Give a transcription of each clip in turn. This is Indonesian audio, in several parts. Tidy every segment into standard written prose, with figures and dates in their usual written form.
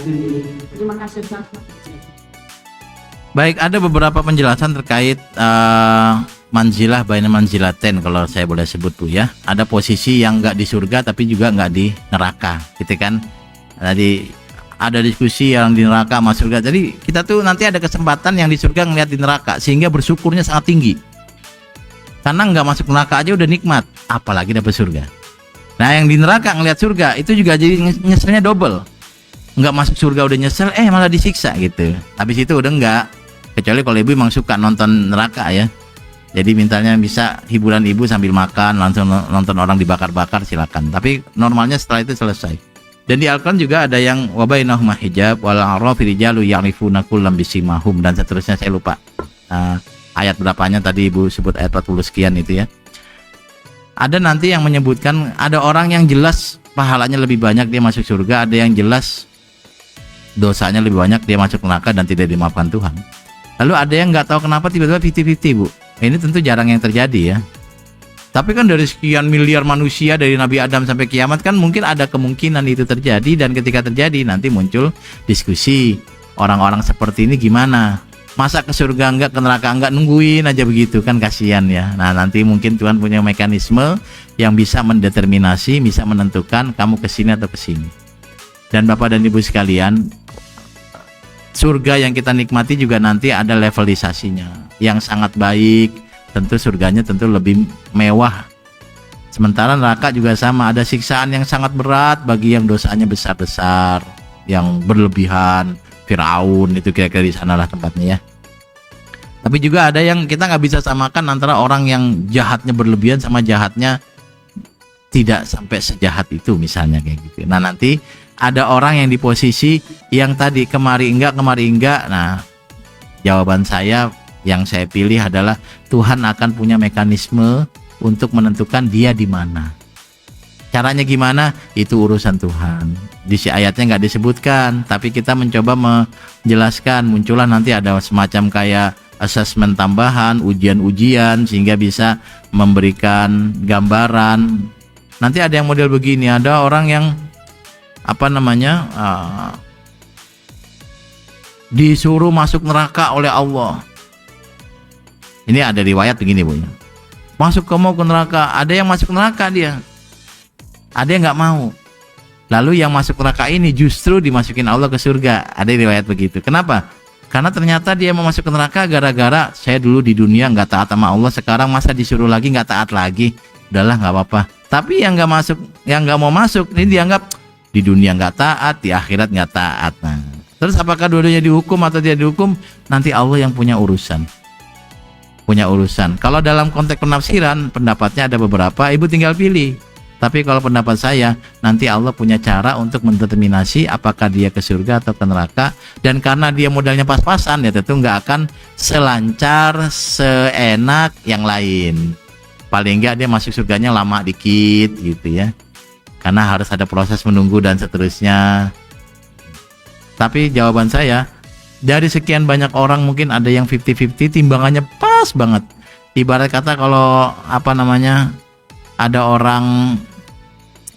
itu dulu. Terima kasih Ustaz. Baik, ada beberapa penjelasan terkait manzilah baina manzilaten, kalau saya boleh sebut Bu ya. Ada posisi yang nggak di surga tapi juga nggak di neraka, gitu kan. Tadi ada diskusi yang di neraka sama surga. Jadi kita tuh nanti ada kesempatan yang di surga ngeliat di neraka, sehingga bersyukurnya sangat tinggi. Karena nggak masuk neraka aja udah nikmat, apalagi dapat surga. Nah yang di neraka ngeliat surga itu juga jadi nyeselnya double. Nggak masuk surga udah nyesel, malah disiksa gitu. Habis itu udah nggak. Kecuali kalau ibu memang suka nonton neraka ya. Jadi mintanya bisa hiburan ibu sambil makan, langsung nonton orang dibakar-bakar, silakan. Tapi normalnya setelah itu selesai. Dan di Al-Quran juga ada yang wabainahum hijab wal a'rafi rijalu ya'rifuna kullam bisimahum, dan seterusnya, saya lupa ayat berapanya tadi ibu sebut, ayat 40 sekian itu ya. Ada nanti yang menyebutkan ada orang yang jelas pahalanya lebih banyak dia masuk surga, ada yang jelas dosanya lebih banyak dia masuk neraka dan tidak dimaafkan Tuhan. Lalu ada yang nggak tahu kenapa tiba-tiba 50-50 Bu. Ini tentu jarang yang terjadi ya. Tapi kan dari sekian miliar manusia dari Nabi Adam sampai kiamat kan mungkin ada kemungkinan itu terjadi, dan ketika terjadi nanti muncul diskusi orang-orang seperti ini gimana. Masa ke surga enggak, ke neraka enggak, nungguin aja begitu kan, kasihan ya. Nah nanti mungkin Tuhan punya mekanisme yang bisa mendeterminasi, bisa menentukan kamu ke sini atau ke sini. Dan Bapak dan Ibu sekalian, surga yang kita nikmati juga nanti ada levelisasinya yang sangat baik. Tentu surganya tentu lebih mewah. Sementara neraka juga sama, ada siksaan yang sangat berat bagi yang dosanya besar-besar, yang berlebihan. Firaun itu kira-kira di sanalah tempatnya ya. Tapi juga ada yang kita nggak bisa samakan antara orang yang jahatnya berlebihan sama jahatnya tidak sampai sejahat itu, misalnya kayak gitu. Nah nanti ada orang yang di posisi yang tadi kemari enggak. Nah jawaban saya yang saya pilih adalah Tuhan akan punya mekanisme untuk menentukan dia di mana. Caranya gimana? Itu urusan Tuhan. Di ayatnya nggak disebutkan, tapi kita mencoba menjelaskan. Muncullah nanti ada semacam kayak asesmen tambahan, ujian-ujian, sehingga bisa memberikan gambaran. Nanti ada yang model begini, ada orang yang disuruh masuk neraka oleh Allah. Ini ada riwayat begini Bu. Masuk ke neraka, ada yang masuk neraka dia. Ada yang nggak mau. Lalu yang masuk neraka ini justru dimasukin Allah ke surga. Ada riwayat begitu. Kenapa? Karena ternyata dia mau masuk ke neraka gara-gara saya dulu di dunia nggak taat sama Allah, sekarang masa disuruh lagi nggak taat lagi. Udahlah nggak apa-apa. Tapi yang nggak masuk, yang nggak mau masuk, ini dianggap di dunia nggak taat, di akhirat nggak taat. Nah, terus apakah dua-duanya dihukum atau tidak dihukum? Nanti Allah yang punya urusan. Kalau dalam konteks penafsiran, pendapatnya ada beberapa, ibu tinggal pilih. Tapi kalau pendapat saya, nanti Allah punya cara untuk mendeterminasi apakah dia ke surga atau ke neraka. Dan karena dia modalnya pas-pasan, ya tentu nggak akan selancar, seenak yang lain. Paling nggak dia masuk surganya lama dikit gitu ya. Karena harus ada proses menunggu dan seterusnya. Tapi jawaban saya, dari sekian banyak orang mungkin ada yang 50-50, timbangannya pas banget. Ibarat kata kalau ada orang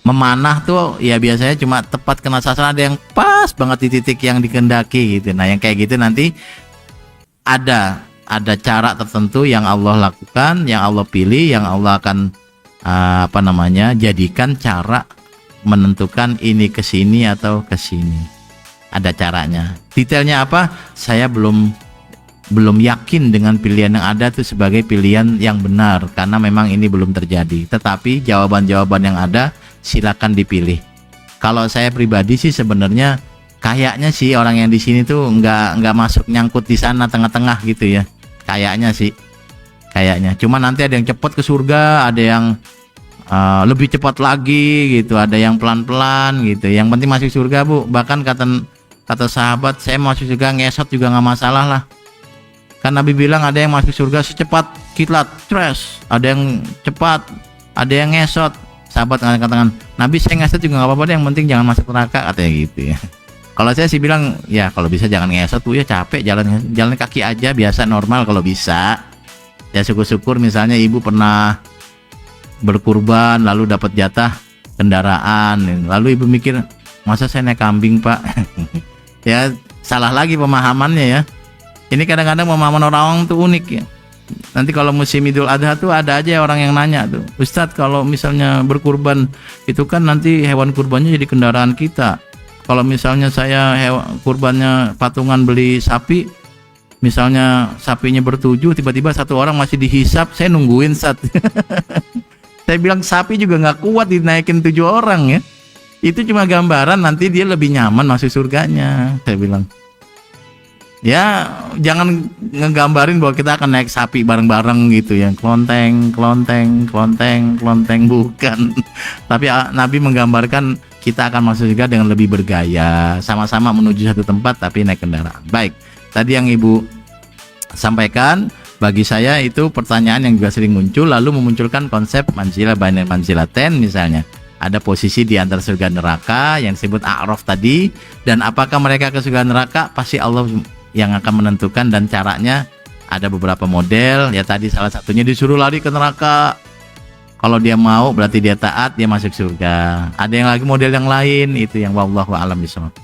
memanah tuh ya biasanya cuma tepat kena sasaran, ada yang pas banget di titik yang dikehendaki gitu. Nah yang kayak gitu nanti ada cara tertentu yang Allah lakukan, yang Allah pilih, yang Allah akan jadikan cara menentukan ini ke sini atau ke sini. Ada caranya. Detailnya apa? Saya belum yakin dengan pilihan yang ada itu sebagai pilihan yang benar, karena memang ini belum terjadi. Tetapi jawaban-jawaban yang ada silakan dipilih. Kalau saya pribadi sih sebenarnya kayaknya sih orang yang di sini tuh nggak masuk nyangkut di sana tengah-tengah gitu ya. Kayaknya sih. Cuma nanti ada yang cepat ke surga, ada yang lebih cepat lagi gitu, ada yang pelan-pelan gitu. Yang penting masuk surga Bu. Bahkan kata sahabat, saya masuk surga ngesot juga nggak masalah lah. Kan Nabi bilang ada yang masuk surga secepat kilat, tres. Ada yang cepat, ada yang ngesot. Sahabat katakan, Nabi saya ngesot juga nggak apa-apa deh, yang penting jangan masuk neraka, katanya gitu ya. Kalau saya sih bilang ya kalau bisa jangan ngesot Bu ya, capek jalan kaki aja biasa normal kalau bisa. Ya syukur-syukur misalnya ibu pernah berkurban lalu dapat jatah kendaraan, lalu ibu mikir masa saya naik kambing Pak. Ya salah lagi pemahamannya ya. Ini kadang-kadang pemahaman orang tuh unik ya. Nanti kalau musim Idul Adha tuh ada aja orang yang nanya tuh, Ustadz kalau misalnya berkurban itu kan nanti hewan kurbannya jadi kendaraan kita. Kalau misalnya saya kurbannya patungan beli sapi, misalnya sapinya bertujuh, tiba-tiba satu orang masih dihisap, saya nungguin Ustadz. Saya bilang sapi juga nggak kuat dinaikin 7 orang ya. Itu cuma gambaran nanti dia lebih nyaman masuk surganya, saya bilang. Ya jangan ngegambarin bahwa kita akan naik sapi bareng-bareng gitu ya, klonteng bukan. Tapi Nabi menggambarkan kita akan masuk surga dengan lebih bergaya, sama-sama menuju satu tempat tapi naik kendaraan. Baik, tadi yang Ibu sampaikan bagi saya itu pertanyaan yang juga sering muncul, lalu memunculkan konsep manzilah bainal manzilatain misalnya. Ada posisi di antara surga neraka yang disebut A'raf tadi, dan apakah mereka ke surga neraka pasti Allah yang akan menentukan, dan caranya ada beberapa model ya. Tadi salah satunya disuruh lari ke neraka, kalau dia mau berarti dia taat, dia masuk surga. Ada yang lagi model yang lain, itu yang wallahu a'lam bishawab.